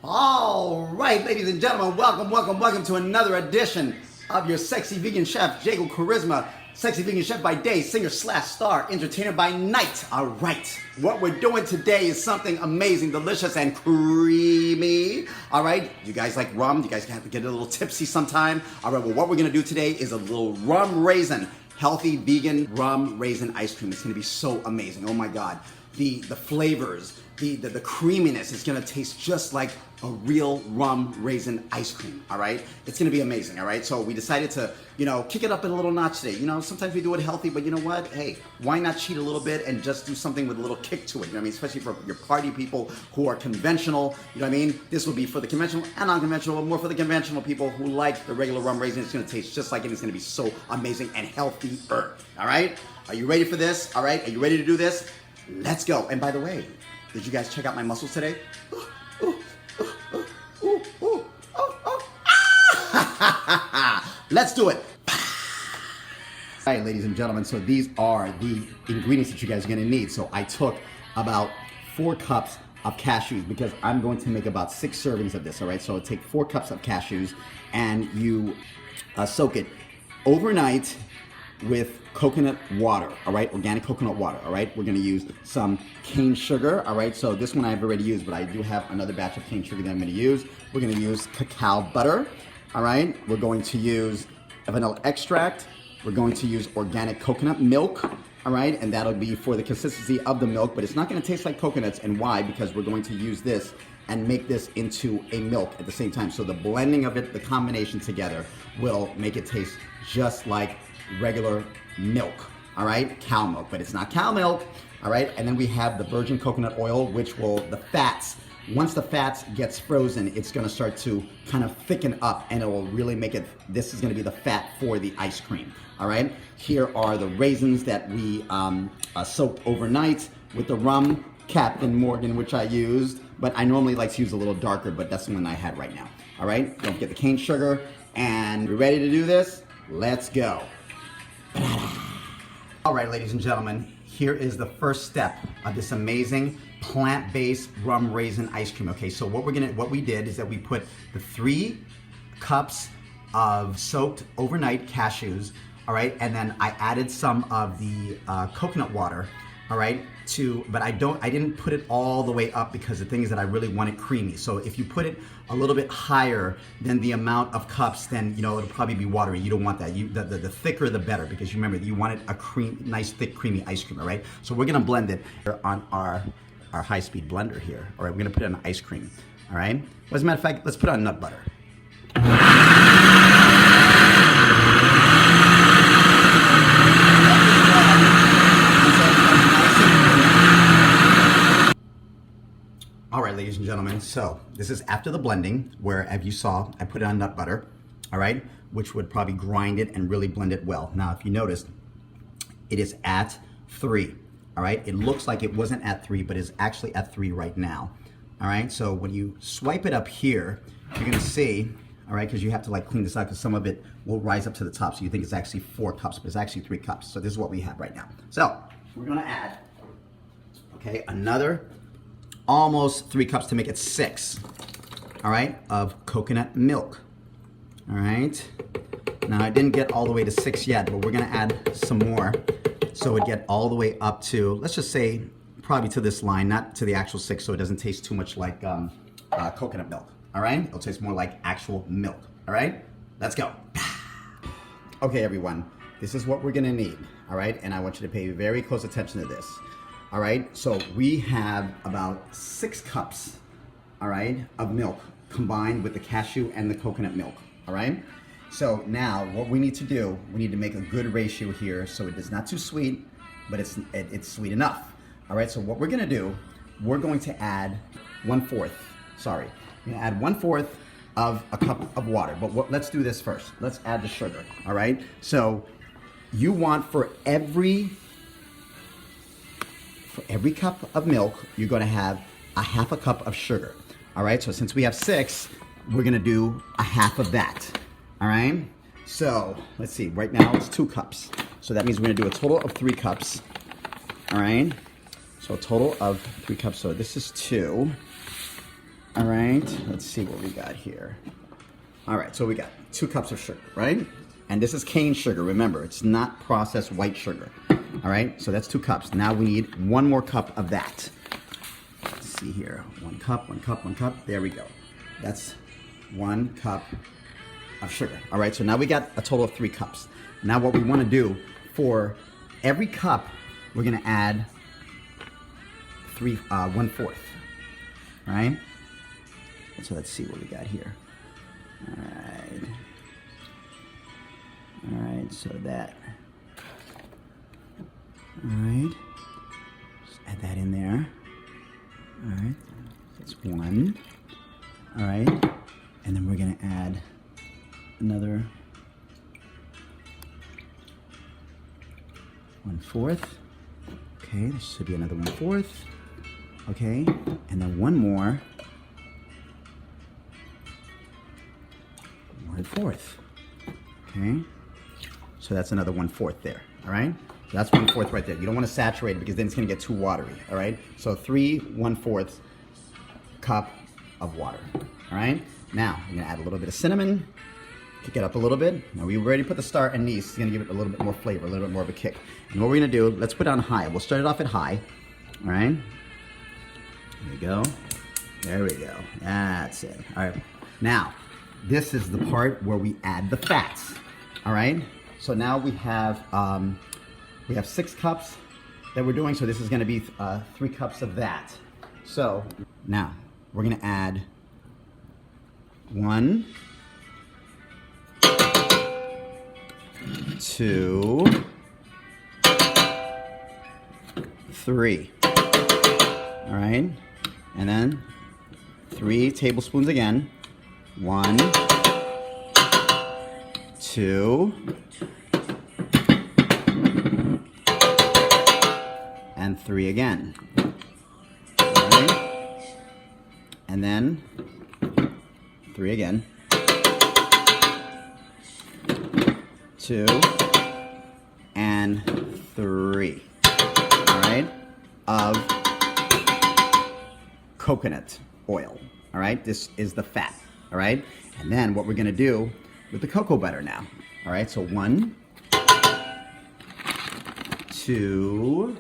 All right, ladies and gentlemen, welcome to another edition of your sexy vegan chef, Jago Charisma. Sexy vegan chef by day, singer slash star, entertainer by night. All right, what we're doing today is something amazing, delicious, and creamy. All right, you guys like rum? You guys have to get a little tipsy sometime. All right, well, what we're gonna do today is a little rum raisin, healthy vegan rum raisin ice cream. It's gonna be so amazing. Oh my God, the flavors, the creaminess is gonna taste just like a real rum raisin ice cream, all right? It's gonna be amazing, all right? So we decided to, kick it up in a little notch today. Sometimes we do it healthy, but you know what? Hey, why not cheat a little bit and just do something with a little kick to it, you know what I mean? Especially for your party people who are conventional, you know what I mean? This will be for the conventional and non-conventional, but more for the conventional people who like the regular rum raisin. It's gonna taste just like it. It's gonna be so amazing and healthier, all right? Are you ready for this, all right? Are you ready to do this? Let's go. And by the way, did you guys check out my muscles today? Let's do it. All right, ladies and gentlemen, so these are the ingredients that you guys are gonna need. So I took about 4 cups of cashews because I'm going to make about 6 servings of this, all right? So take 4 cups of cashews and you soak it overnight with coconut water, all right? Organic coconut water, all right? We're gonna use some cane sugar, all right? So this one I've already used, but I do have another batch of cane sugar that I'm gonna use. We're gonna use cacao butter, all right? We're going to use vanilla extract. We're going to use organic coconut milk, all right? And that'll be for the consistency of the milk, but it's not gonna taste like coconuts. And why? Because we're going to use this and make this into a milk at the same time. So the blending of it, the combination together will make it taste just like regular milk, all right? Cow milk, but it's not cow milk, all right? And then we have the virgin coconut oil, which will, the fats, once the fats gets frozen, it's gonna start to kind of thicken up and it will really make it, this is gonna be the fat for the ice cream, all right? Here are the raisins that we soaked overnight with the rum Captain Morgan, which I used, but I normally like to use a little darker, but that's the one I had right now, all right? Don't forget the cane sugar, and you ready to do this? Let's go. All right, ladies and gentlemen, here is the first step of this amazing plant-based rum raisin ice cream. Okay, so what we did is that we put the 3 cups of soaked overnight cashews, all right, and then I added some of the coconut water, all right, but I didn't put it all the way up because the thing is that I really want it creamy. So if you put it a little bit higher than the amount of cups, then it'll probably be watery. You don't want that. The thicker the better, because you remember you want it a nice thick creamy ice cream, all right? So we're gonna blend it on our high-speed blender here. All right, we're gonna put it on ice cream, all right? As a matter of fact, let's put on nut butter. All right, ladies and gentlemen, so this is after the blending, where, as you saw, I put it on nut butter, all right, which would probably grind it and really blend it well. Now, if you notice, it is at 3, all right? It looks like it wasn't at 3, but it's actually at 3 right now, all right? So when you swipe it up here, you're gonna see, all right, because you have to like clean this out because some of it will rise up to the top, so you think it's actually 4 cups, but it's actually 3 cups. So this is what we have right now. So we're gonna add, okay, another almost 3 cups to make it 6, all right, of coconut milk, all right? Now I didn't get all the way to 6 yet, but we're gonna add some more so it get all the way up to, let's just say, probably to this line, not to the actual 6, so it doesn't taste too much like coconut milk, all right? It'll taste more like actual milk, all right? Let's go. Okay, everyone, this is what we're gonna need, all right? And I want you to pay very close attention to this. All right, so we have about 6 cups, all right, of milk combined with the cashew and the coconut milk, all right? So now what we need to do, we need to make a good ratio here so it is not too sweet, but it's sweet enough. All right, so what we're gonna do, we're going to add 1/4, sorry. We're gonna add 1/4 of a cup of water, but let's do this first. Let's add the sugar, all right? So you want for every cup of milk, you're gonna have a 1/2 cup of sugar. All right, so since we have 6, we're gonna do a 1/2 of that. All right, so let's see, right now it's 2 cups. So that means we're gonna do a total of 3 cups. All right, so a total of 3 cups. So this is 2. All right, let's see what we got here. All right, so we got 2 cups of sugar, right? And this is cane sugar, remember, it's not processed white sugar. All right, so that's 2 cups. Now we need 1 more cup of that. Let's see here, 1 cup, 1 cup, 1 cup, there we go. That's 1 cup of sugar. All right, so now we got a total of 3 cups. Now what we wanna do, for every cup, we're gonna add 1/4, all right? So let's see what we got here. All right, so that, all right, just add that in there. All right, that's 1, all right, and then we're gonna add another 1/4. Okay, this should be another 1/4. Okay, and then 1 more. 1/4. Okay, so that's another 1/4 there. All right, so that's 1/4 right there. You don't want to saturate it because then it's going to get too watery. All right, so 3 1/4 cup of water. All right, now I'm going to add a little bit of cinnamon. Kick it up a little bit. Now we already put the star anise. It's going to give it a little bit more flavor, a little bit more of a kick. And what we're going to do, let's put it on high. We'll start it off at high. All right, there we go. There we go. That's it. All right, now this is the part where we add the fats. All right, so now we have 6 cups that we're doing, so this is going to be 3 cups of that. So now we're going to add 1, 2, 3. All right, and then 3 tablespoons again. 1, 2, and 3 again. All right, and then 3 again. 2 and 3. All right, of coconut oil. All right, this is the fat. All right, and then what we're gonna do with the cocoa butter now. All right, so 1, 2,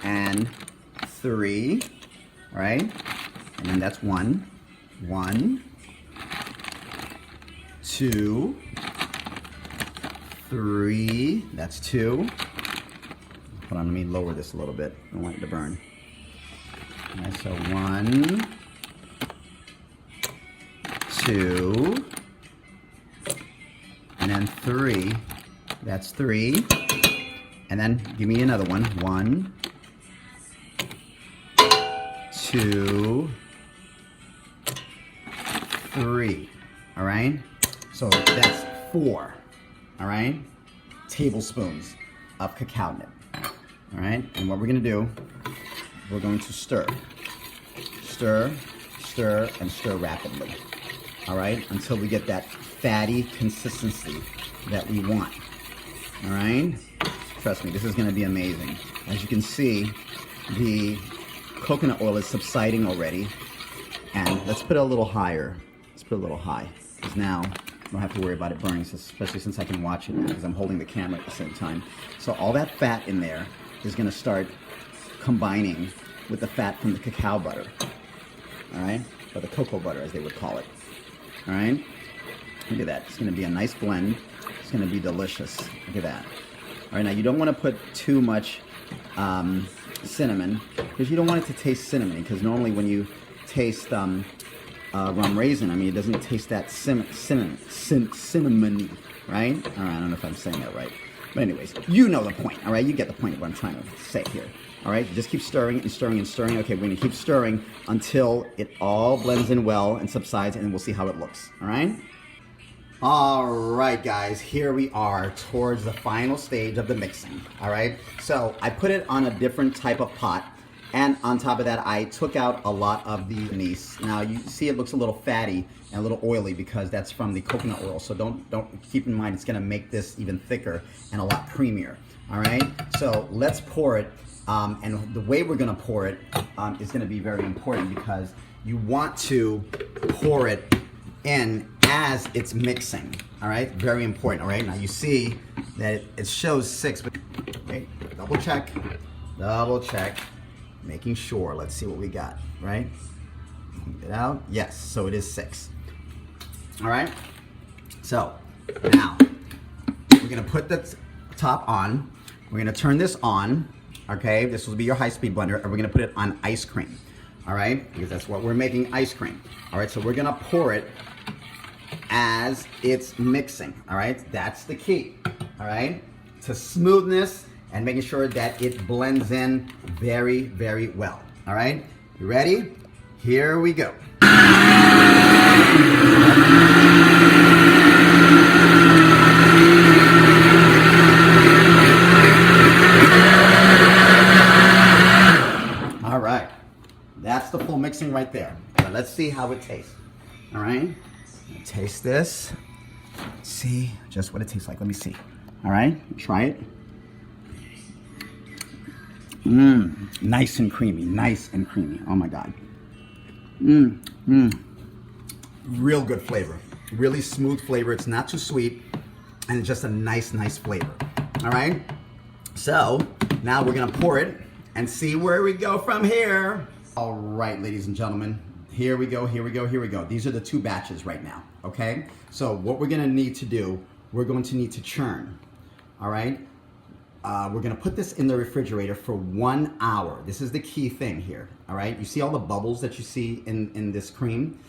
and 3. All right, and then that's 1, 2, 3. That's 2. Hold on, let me lower this a little bit. I don't want it to burn. All right, so 1, 2, and then 3. That's 3. And then give me another one. 1, 2, 3. All right, so that's 4. All right, tablespoons of cacao nib. All right, and what we're gonna do, we're going to stir, and stir rapidly. All right, until we get that fatty consistency that we want. All right, trust me, this is gonna be amazing. As you can see, the coconut oil is subsiding already, and let's put it a little higher. Let's put it a little high, because now I don't have to worry about it burning, especially since I can watch it now because I'm holding the camera at the same time. So all that fat in there is gonna start combining with the fat from the cacao butter. All right, or the cocoa butter as they would call it. All right, look at that. It's gonna be a nice blend. It's gonna be delicious. Look at that. All right, now you don't wanna put too much cinnamon because you don't want it to taste cinnamon, because normally when you taste rum raisin, I mean, it doesn't taste that cinnamony, right? All right, I don't know if I'm saying that right. But anyways, you know the point, all right? You get the point of what I'm trying to say here. All right, just keep stirring and stirring and stirring. Okay, we're gonna keep stirring until it all blends in well and subsides, and we'll see how it looks, all right? All right, guys, here we are towards the final stage of the mixing, all right? So I put it on a different type of pot, and on top of that, I took out a lot of the anise. Now you see it looks a little fatty and a little oily because that's from the coconut oil. So don't keep in mind it's gonna make this even thicker and a lot creamier. All right, so let's pour it. And the way we're gonna pour it is gonna be very important because you want to pour it in as it's mixing. All right, very important. All right, now you see that it shows 6, but okay, double check, making sure. Let's see what we got, right? Get out, yes, so it is 6. All right, so now we're gonna put the top on. We're gonna turn this on, okay? This will be your high-speed blender, and we're gonna put it on ice cream, all right? Because that's what we're making, ice cream. All right, so we're gonna pour it as it's mixing, all right? That's the key, all right? To smoothness and making sure that it blends in very, very well, all right? You ready? Here we go. All right, that's the full mixing right there. Now let's see how it tastes. All right, taste this. Let's see just what it tastes like. Let me see. All right, try it. Nice and creamy, nice and creamy. Oh my God. Real good flavor, really smooth flavor. It's not too sweet, and it's just a nice flavor. All right, so now we're gonna pour it and see where we go from here. All right, ladies and gentlemen, here we go. These are the 2 batches right now, okay? So what we're gonna need to do, we're going to need to churn, all right? We're gonna put this in the refrigerator for 1 hour. This is the key thing here, all right? You see all the bubbles that you see in this cream?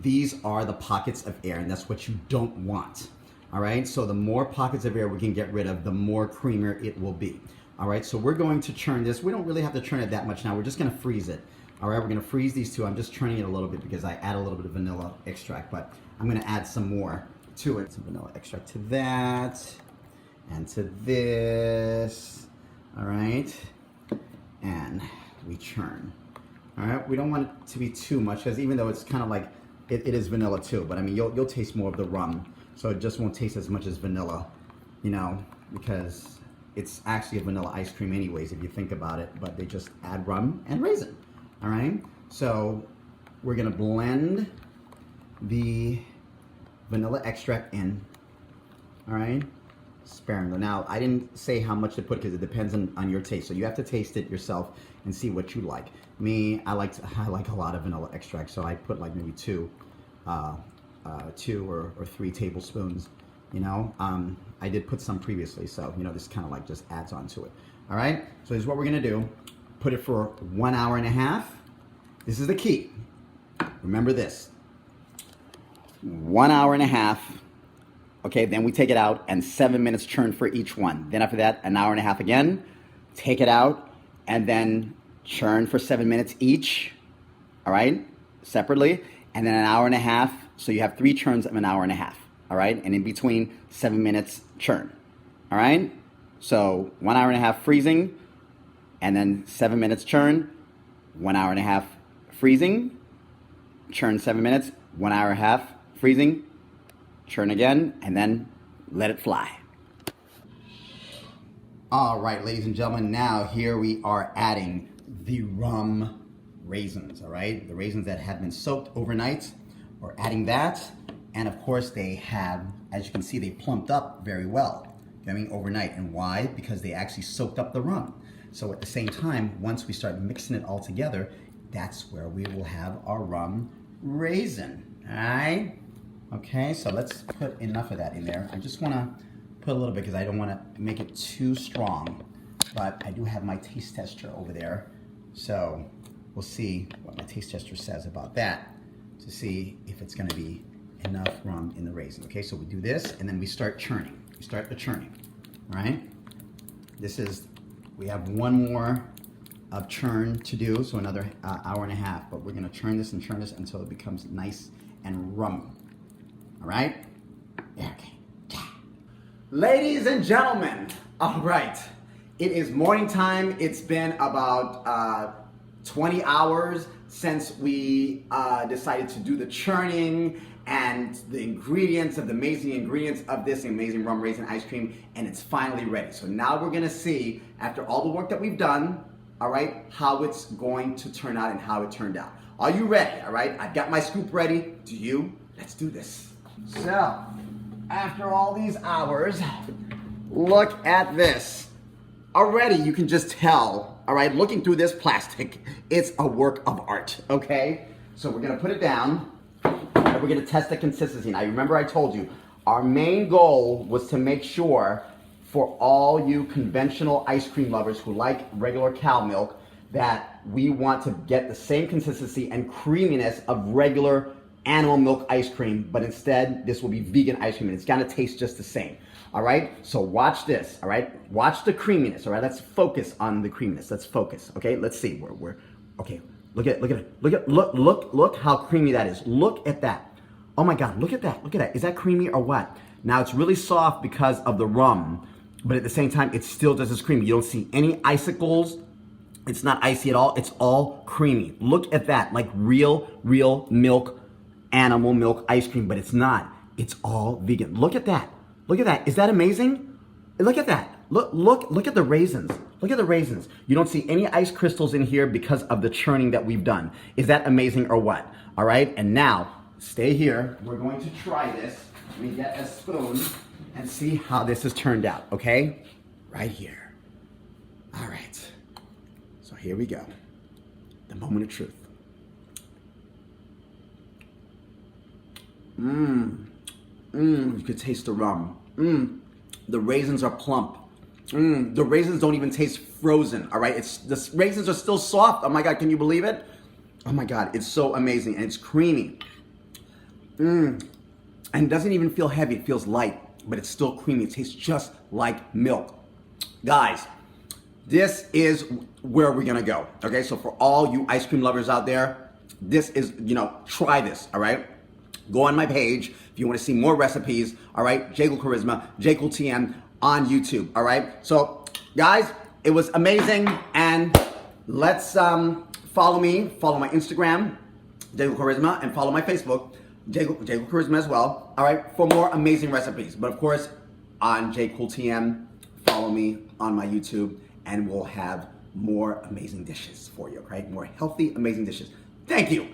These are the pockets of air, and that's what you don't want, all right? So the more pockets of air we can get rid of, the more creamier it will be. All right, so we're going to churn this. We don't really have to churn it that much now. We're just gonna freeze it. All right, we're gonna freeze these 2. I'm just churning it a little bit because I add a little bit of vanilla extract, but I'm gonna add some more to it. Some vanilla extract to that, and to this. All right, and we churn. All right, we don't want it to be too much because even though it's kind of like, it is vanilla too, but I mean, you'll taste more of the rum, so it just won't taste as much as vanilla, you know, because it's actually a vanilla ice cream anyways, if you think about it, but they just add rum and raisin, all right? So we're gonna blend the vanilla extract in, all right? Sparingly. Now, I didn't say how much to put because it depends on your taste, so you have to taste it yourself and see what you like. Me, I like a lot of vanilla extract, so I put like maybe 2 or 3 tablespoons. You know, I did put some previously, so, you know, this kind of like just adds on to it. All right, so this is what we're gonna do. Put it for 1 hour and a half. This is the key. Remember this. 1 hour and a half. Okay, then we take it out and 7 minutes churn for each one. Then after that, 1 hour and a half again. Take it out and then churn for 7 minutes each. All right, separately. And then 1 hour and a half. So you have 3 churns of 1 hour and a half. All right, and in between 7 minutes churn. All right, so 1 hour and a half freezing, and then 7 minutes churn, 1 hour and a half freezing, churn 7 minutes, 1 hour and a half freezing, churn again, and then let it fly. All right, ladies and gentlemen, now here we are adding the rum raisins, all right? The raisins that have been soaked overnight, we're adding that. And of course they have, as you can see, they plumped up very well, I mean, overnight. And why? Because they actually soaked up the rum. So at the same time, once we start mixing it all together, that's where we will have our rum raisin, all right? Okay, so let's put enough of that in there. I just wanna put a little bit because I don't wanna make it too strong, but I do have my taste tester over there. So we'll see what my taste tester says about that to see if it's gonna be enough rum in the raisin. Okay, so we do this and then we start churning. We start the churning, all right? We have 1 more of churn to do, so another hour and a half, but we're gonna churn this until it becomes nice and rummy, all right? Okay. Yeah. Ladies and gentlemen, all right, it is morning time. It's been about 20 hours since we decided to do the churning and the ingredients of the amazing ingredients of this amazing rum raisin ice cream, and it's finally ready. So now we're gonna see, after all the work that we've done, all right, how it's going to turn out and how it turned out. Are you ready? All right, I've got my scoop ready. Do you? Let's do this. So, after all these hours, look at this. Already you can just tell, all right, looking through this plastic, it's a work of art, okay? So we're gonna put it down, and we're gonna test the consistency. Now, remember I told you, our main goal was to make sure for all you conventional ice cream lovers who like regular cow milk, that we want to get the same consistency and creaminess of regular animal milk ice cream, but instead this will be vegan ice cream and it's gonna taste just the same. All right, so watch this. All right, watch the creaminess. All right, let's focus on the creaminess. Let's focus. Okay, let's see. We're okay. Look at it. Look how creamy that is. Look at that. Oh my God, look at that. Look at that. Is that creamy or what? Now it's really soft because of the rum, but at the same time it's still just as creamy. You don't see any icicles. It's not icy at all. It's all creamy. Look at that, like real milk, animal milk ice cream, but it's not. It's all vegan. Look at that. Look at that. Is that amazing? Look at that. Look at the raisins. Look at the raisins. You don't see any ice crystals in here because of the churning that we've done. Is that amazing or what? All right. And now stay here. We're going to try this. Let me get a spoon and see how this has turned out. Okay. Right here. All right. So here we go. The moment of truth. You could taste the rum. The raisins are plump. The raisins don't even taste frozen, all right? The raisins are still soft. Oh my God, can you believe it? Oh my God, it's so amazing, and it's creamy. And it doesn't even feel heavy, it feels light, but it's still creamy. It tastes just like milk. Guys, this is where we're gonna go, okay? So for all you ice cream lovers out there, this is, try this, all right? Go on my page if you want to see more recipes, all right? J. Cool Charisma, J. Cool TM on YouTube, all right? So, guys, it was amazing, and let's follow me, follow my Instagram, J. Cool Charisma, and follow my Facebook, J. Cool Charisma as well, all right, for more amazing recipes. But of course, on J. Cool TM, follow me on my YouTube, and we'll have more amazing dishes for you, okay? More healthy, amazing dishes. Thank you.